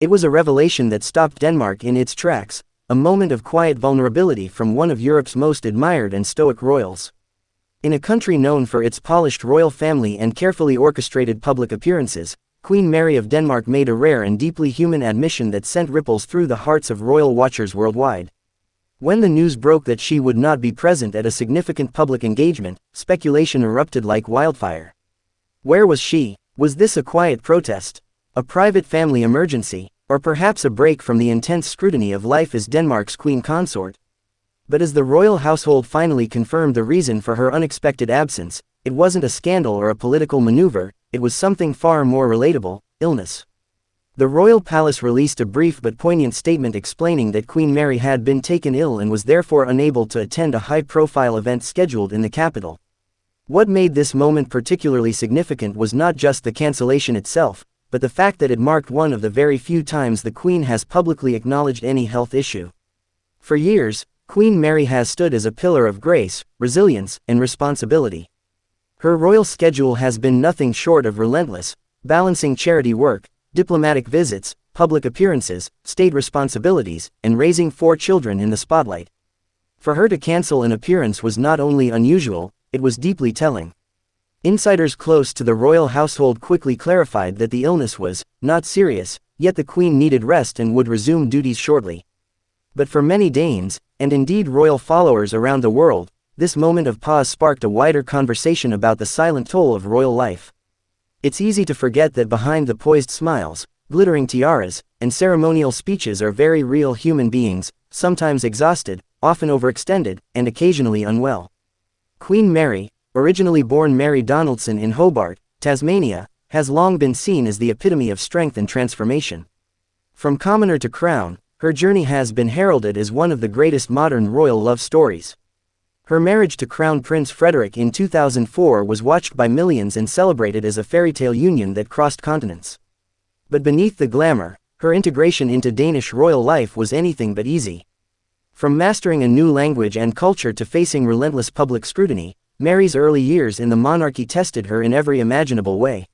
It was a revelation that stopped Denmark in its tracks, a moment of quiet vulnerability from one of Europe's most admired and stoic royals. In a country known for its polished royal family and carefully orchestrated public appearances, Queen Mary of Denmark made a rare and deeply human admission that sent ripples through the hearts of royal watchers worldwide. When the news broke that she would not be present at a significant public engagement, speculation erupted like wildfire. Where was she? Was this a quiet protest? A private family emergency? Or perhaps a break from the intense scrutiny of life as Denmark's queen consort? But as the royal household finally confirmed the reason for her unexpected absence, it wasn't a scandal or a political maneuver, it was something far more relatable: illness. The royal palace released a brief but poignant statement explaining that Queen Mary had been taken ill and was therefore unable to attend a high-profile event scheduled in the capital. What made this moment particularly significant was not just the cancellation itself, but the fact that it marked one of the very few times the Queen has publicly acknowledged any health issue. For years, Queen Mary has stood as a pillar of grace, resilience, and responsibility. Her royal schedule has been nothing short of relentless, balancing charity work, diplomatic visits, public appearances, state responsibilities, and raising 4 children in the spotlight. For her to cancel an appearance was not only unusual, it was deeply telling. Insiders close to the royal household quickly clarified that the illness was not serious, yet the Queen needed rest and would resume duties shortly. But for many Danes, and indeed royal followers around the world, this moment of pause sparked a wider conversation about the silent toll of royal life. It's easy to forget that behind the poised smiles, glittering tiaras, and ceremonial speeches are very real human beings, sometimes exhausted, often overextended, and occasionally unwell. Queen Mary, originally born Mary Donaldson in Hobart, Tasmania, has long been seen as the epitome of strength and transformation. From commoner to crown, her journey has been heralded as one of the greatest modern royal love stories. Her marriage to Crown Prince Frederik in 2004 was watched by millions and celebrated as a fairy-tale union that crossed continents. But beneath the glamour, her integration into Danish royal life was anything but easy. From mastering a new language and culture to facing relentless public scrutiny, Mary's early years in the monarchy tested her in every imaginable way.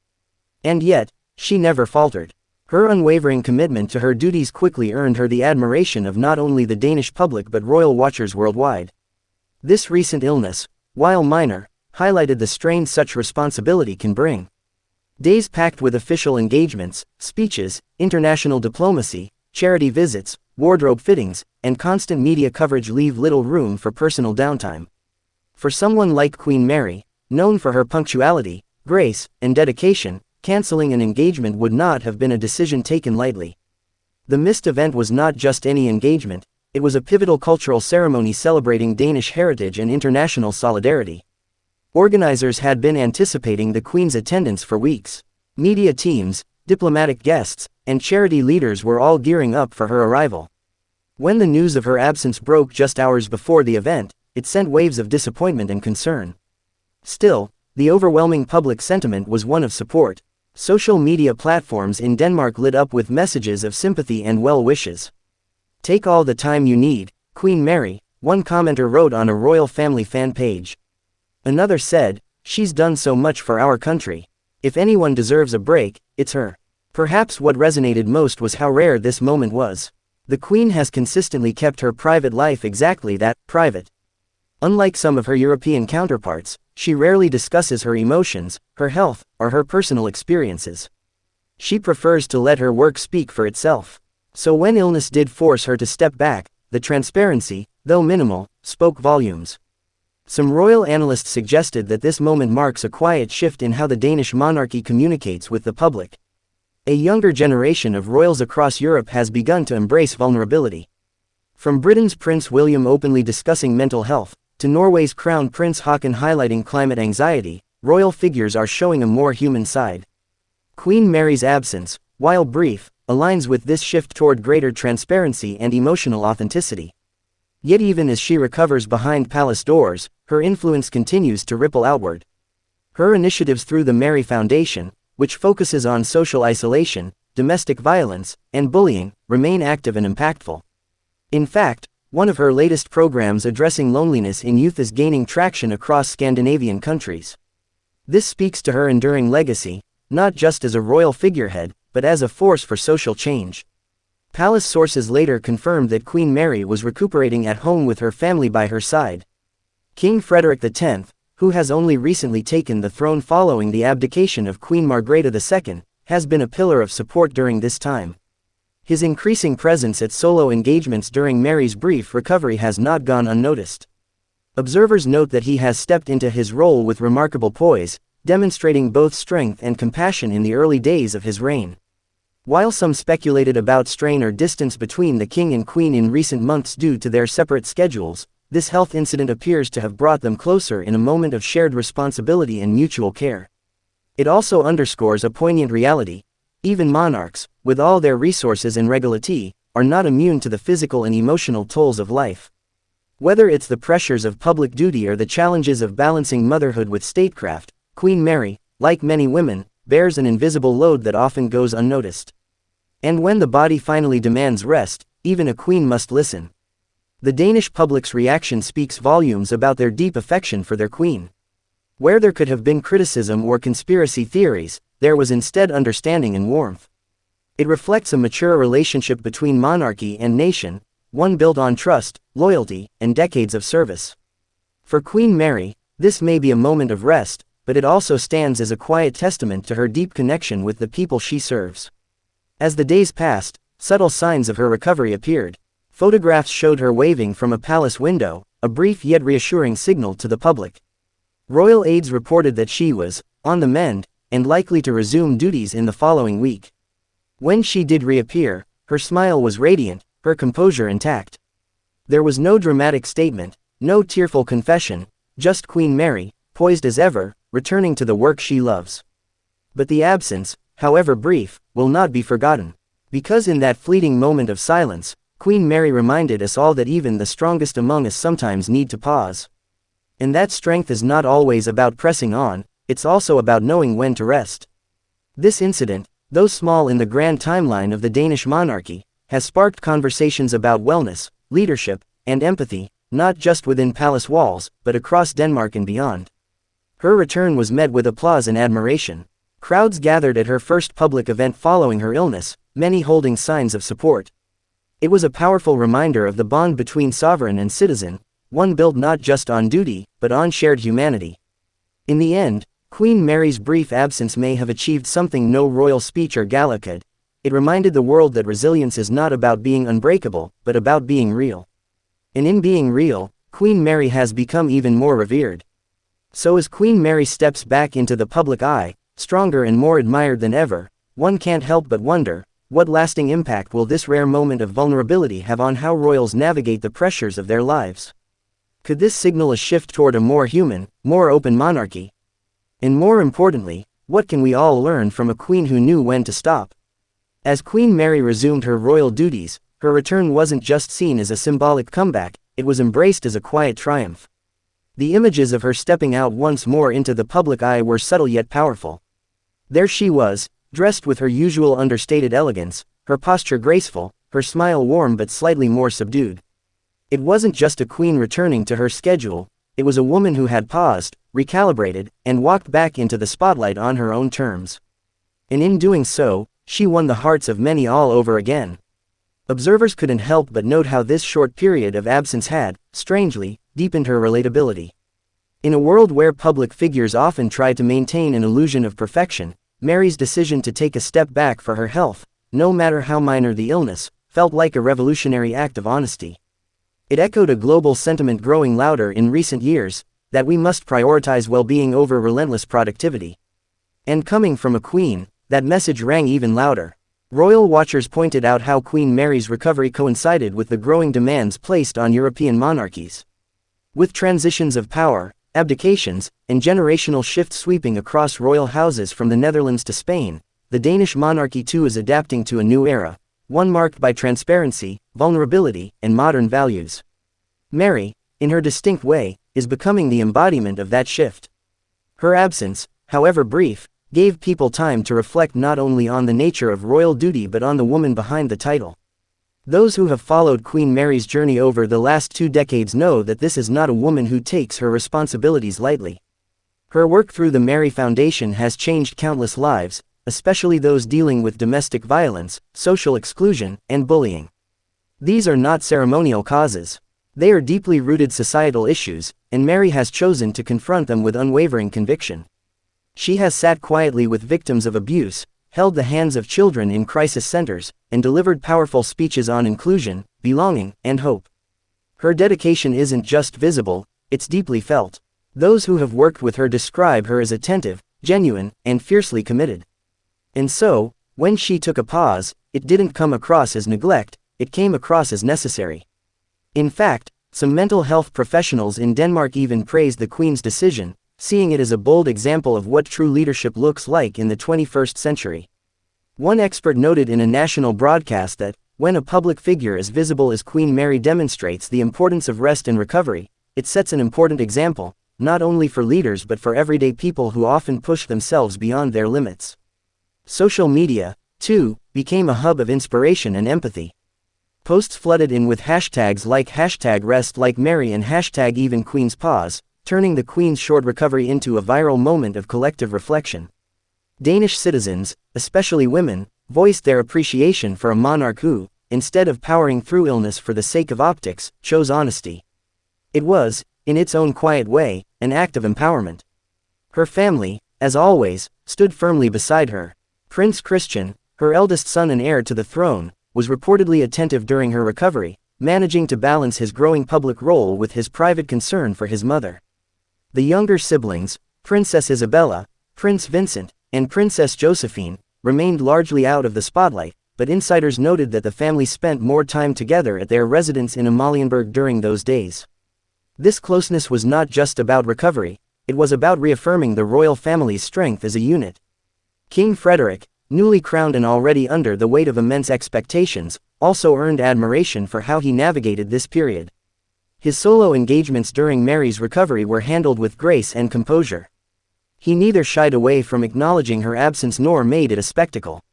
And yet, she never faltered. Her unwavering commitment to her duties quickly earned her the admiration of not only the Danish public but royal watchers worldwide. This recent illness, while minor, highlighted the strain such responsibility can bring. Days packed with official engagements, speeches, international diplomacy, charity visits, wardrobe fittings, and constant media coverage leave little room for personal downtime. For someone like Queen Mary, known for her punctuality, grace, and dedication, canceling an engagement would not have been a decision taken lightly. The missed event was not just any engagement, it was a pivotal cultural ceremony celebrating Danish heritage and international solidarity. Organizers had been anticipating the Queen's attendance for weeks. Media teams, diplomatic guests, and charity leaders were all gearing up for her arrival. When the news of her absence broke just hours before the event, it sent waves of disappointment and concern. Still, the overwhelming public sentiment was one of support. Social media platforms in Denmark lit up with messages of sympathy and well wishes. "Take all the time you need, Queen Mary," one commenter wrote on a royal family fan page. Another said, "She's done so much for our country. If anyone deserves a break, it's her." Perhaps what resonated most was how rare this moment was. The Queen has consistently kept her private life exactly that, private. Unlike some of her European counterparts, she rarely discusses her emotions, her health, or her personal experiences. She prefers to let her work speak for itself. So when illness did force her to step back, the transparency, though minimal, spoke volumes. Some royal analysts suggested that this moment marks a quiet shift in how the Danish monarchy communicates with the public. A younger generation of royals across Europe has begun to embrace vulnerability. From Britain's Prince William openly discussing mental health, to Norway's Crown Prince Haakon highlighting climate anxiety, royal figures are showing a more human side. Queen Mary's absence, while brief, aligns with this shift toward greater transparency and emotional authenticity. Yet even as she recovers behind palace doors, her influence continues to ripple outward. Her initiatives through the Mary Foundation, which focuses on social isolation, domestic violence, and bullying, remain active and impactful. In fact, one of her latest programs addressing loneliness in youth is gaining traction across Scandinavian countries. This speaks to her enduring legacy, not just as a royal figurehead, but as a force for social change. Palace sources later confirmed that Queen Mary was recuperating at home with her family by her side. King Frederik X, who has only recently taken the throne following the abdication of Queen Margrethe II, has been a pillar of support during this time. His increasing presence at solo engagements during Mary's brief recovery has not gone unnoticed. Observers note that he has stepped into his role with remarkable poise, demonstrating both strength and compassion in the early days of his reign. While some speculated about strain or distance between the king and queen in recent months due to their separate schedules, this health incident appears to have brought them closer in a moment of shared responsibility and mutual care. It also underscores a poignant reality. Even monarchs, with all their resources and regality, are not immune to the physical and emotional tolls of life. Whether it's the pressures of public duty or the challenges of balancing motherhood with statecraft, Queen Mary, like many women, bears an invisible load that often goes unnoticed. And when the body finally demands rest, even a queen must listen. The Danish public's reaction speaks volumes about their deep affection for their queen. Where there could have been criticism or conspiracy theories, there was instead understanding and warmth. It reflects a mature relationship between monarchy and nation, one built on trust, loyalty, and decades of service. For Queen Mary, this may be a moment of rest, but it also stands as a quiet testament to her deep connection with the people she serves. As the days passed, subtle signs of her recovery appeared. Photographs showed her waving from a palace window, a brief yet reassuring signal to the public. Royal aides reported that she was on the mend and likely to resume duties in the following week. When she did reappear, her smile was radiant, her composure intact. There was no dramatic statement, no tearful confession, just Queen Mary, poised as ever, returning to the work she loves. But the absence, however brief, will not be forgotten. Because in that fleeting moment of silence, Queen Mary reminded us all that even the strongest among us sometimes need to pause. And that strength is not always about pressing on, it's also about knowing when to rest. This incident, though small in the grand timeline of the Danish monarchy, has sparked conversations about wellness, leadership, and empathy, not just within palace walls, but across Denmark and beyond. Her return was met with applause and admiration. Crowds gathered at her first public event following her illness, many holding signs of support. It was a powerful reminder of the bond between sovereign and citizen, one built not just on duty, but on shared humanity. In the end, Queen Mary's brief absence may have achieved something no royal speech or gala could. It reminded the world that resilience is not about being unbreakable, but about being real. And in being real, Queen Mary has become even more revered. So as Queen Mary steps back into the public eye, stronger and more admired than ever, one can't help but wonder, what lasting impact will this rare moment of vulnerability have on how royals navigate the pressures of their lives? Could this signal a shift toward a more human, more open monarchy? And more importantly, what can we all learn from a queen who knew when to stop? As Queen Mary resumed her royal duties, her return wasn't just seen as a symbolic comeback, it was embraced as a quiet triumph. The images of her stepping out once more into the public eye were subtle yet powerful. There she was, dressed with her usual understated elegance, her posture graceful, her smile warm but slightly more subdued. It wasn't just a queen returning to her schedule, it was a woman who had paused, recalibrated, and walked back into the spotlight on her own terms. And in doing so, she won the hearts of many all over again. Observers couldn't help but note how this short period of absence had, strangely, deepened her relatability. In a world where public figures often try to maintain an illusion of perfection, Mary's decision to take a step back for her health, no matter how minor the illness, felt like a revolutionary act of honesty. It echoed a global sentiment growing louder in recent years, that we must prioritize well-being over relentless productivity. And coming from a queen, that message rang even louder. Royal watchers pointed out how Queen Mary's recovery coincided with the growing demands placed on European monarchies. With transitions of power, abdications, and generational shifts sweeping across royal houses from the Netherlands to Spain, the Danish monarchy too is adapting to a new era, one marked by transparency, vulnerability, and modern values. Mary, in her distinct way, is becoming the embodiment of that shift. Her absence, however brief, gave people time to reflect not only on the nature of royal duty but on the woman behind the title. Those who have followed Queen Mary's journey over the last 2 decades know that this is not a woman who takes her responsibilities lightly. Her work through the Mary Foundation has changed countless lives, especially those dealing with domestic violence, social exclusion, and bullying. These are not ceremonial causes. They are deeply rooted societal issues, and Mary has chosen to confront them with unwavering conviction. She has sat quietly with victims of abuse, held the hands of children in crisis centers, and delivered powerful speeches on inclusion, belonging, and hope. Her dedication isn't just visible, it's deeply felt. Those who have worked with her describe her as attentive, genuine, and fiercely committed. And so, when she took a pause, it didn't come across as neglect, it came across as necessary. In fact, some mental health professionals in Denmark even praised the Queen's decision, seeing it as a bold example of what true leadership looks like in the 21st century. One expert noted in a national broadcast that, when a public figure as visible as Queen Mary demonstrates the importance of rest and recovery, it sets an important example, not only for leaders but for everyday people who often push themselves beyond their limits. Social media, too, became a hub of inspiration and empathy. Posts flooded in with hashtags like #RestLikeMary and #EvenQueen'sPause, turning the Queen's short recovery into a viral moment of collective reflection. Danish citizens, especially women, voiced their appreciation for a monarch who, instead of powering through illness for the sake of optics, chose honesty. It was, in its own quiet way, an act of empowerment. Her family, as always, stood firmly beside her. Prince Christian, her eldest son and heir to the throne, was reportedly attentive during her recovery, managing to balance his growing public role with his private concern for his mother. The younger siblings, Princess Isabella, Prince Vincent, and Princess Josephine, remained largely out of the spotlight, but insiders noted that the family spent more time together at their residence in Amalienborg during those days. This closeness was not just about recovery, it was about reaffirming the royal family's strength as a unit. King Frederik, newly crowned and already under the weight of immense expectations, also earned admiration for how he navigated this period. His solo engagements during Mary's recovery were handled with grace and composure. He neither shied away from acknowledging her absence nor made it a spectacle.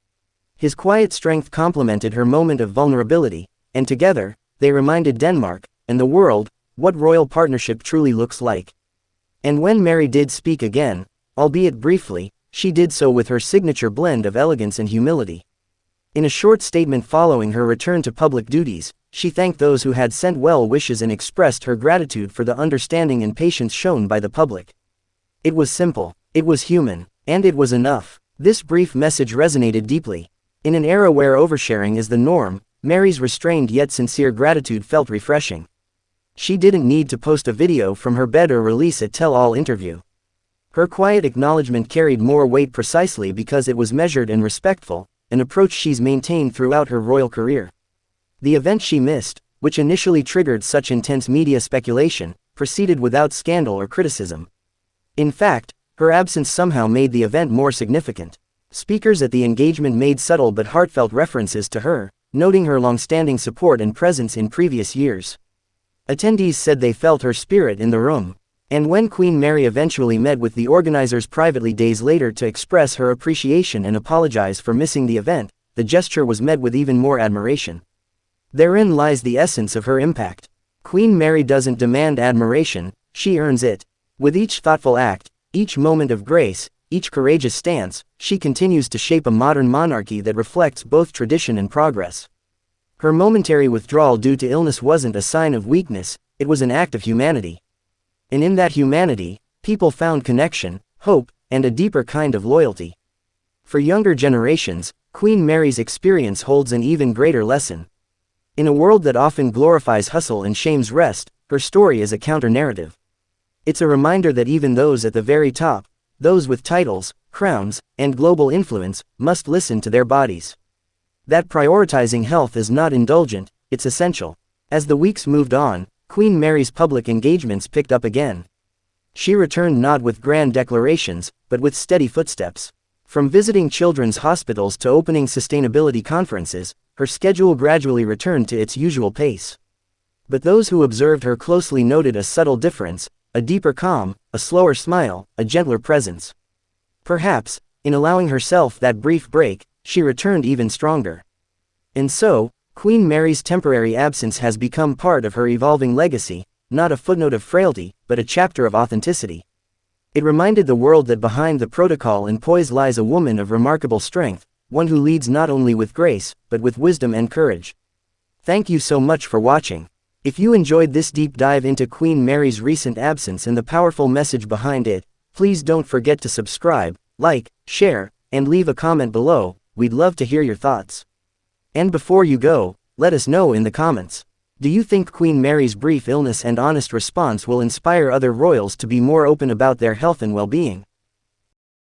His quiet strength complemented her moment of vulnerability, and together, they reminded Denmark, and the world, what royal partnership truly looks like. And when Mary did speak again, albeit briefly, she did so with her signature blend of elegance and humility. In a short statement following her return to public duties, she thanked those who had sent well wishes and expressed her gratitude for the understanding and patience shown by the public. It was simple, it was human, and it was enough. This brief message resonated deeply. In an era where oversharing is the norm, Mary's restrained yet sincere gratitude felt refreshing. She didn't need to post a video from her bed or release a tell-all interview. Her quiet acknowledgement carried more weight precisely because it was measured and respectful, an approach she's maintained throughout her royal career. The event she missed, which initially triggered such intense media speculation, proceeded without scandal or criticism. In fact, her absence somehow made the event more significant. Speakers at the engagement made subtle but heartfelt references to her, noting her long-standing support and presence in previous years. Attendees said they felt her spirit in the room. And when Queen Mary eventually met with the organizers privately days later to express her appreciation and apologize for missing the event, the gesture was met with even more admiration. Therein lies the essence of her impact. Queen Mary doesn't demand admiration, she earns it. With each thoughtful act, each moment of grace, each courageous stance, she continues to shape a modern monarchy that reflects both tradition and progress. Her momentary withdrawal due to illness wasn't a sign of weakness, it was an act of humanity. And in that humanity, people found connection, hope, and a deeper kind of loyalty. For younger generations, Queen Mary's experience holds an even greater lesson. In a world that often glorifies hustle and shames rest, her story is a counter-narrative. It's a reminder that even those at the very top, those with titles, crowns, and global influence, must listen to their bodies. That prioritizing health is not indulgent, it's essential. As the weeks moved on, Queen Mary's public engagements picked up again. She returned not with grand declarations, but with steady footsteps. From visiting children's hospitals to opening sustainability conferences, her schedule gradually returned to its usual pace. But those who observed her closely noted a subtle difference, a deeper calm, a slower smile, a gentler presence. Perhaps, in allowing herself that brief break, she returned even stronger. And so, Queen Mary's temporary absence has become part of her evolving legacy, not a footnote of frailty, but a chapter of authenticity. It reminded the world that behind the protocol and poise lies a woman of remarkable strength, one who leads not only with grace, but with wisdom and courage. Thank you so much for watching. If you enjoyed this deep dive into Queen Mary's recent absence and the powerful message behind it, please don't forget to subscribe, like, share, and leave a comment below. We'd love to hear your thoughts. And before you go, let us know in the comments. Do you think Queen Mary's brief illness and honest response will inspire other royals to be more open about their health and well-being?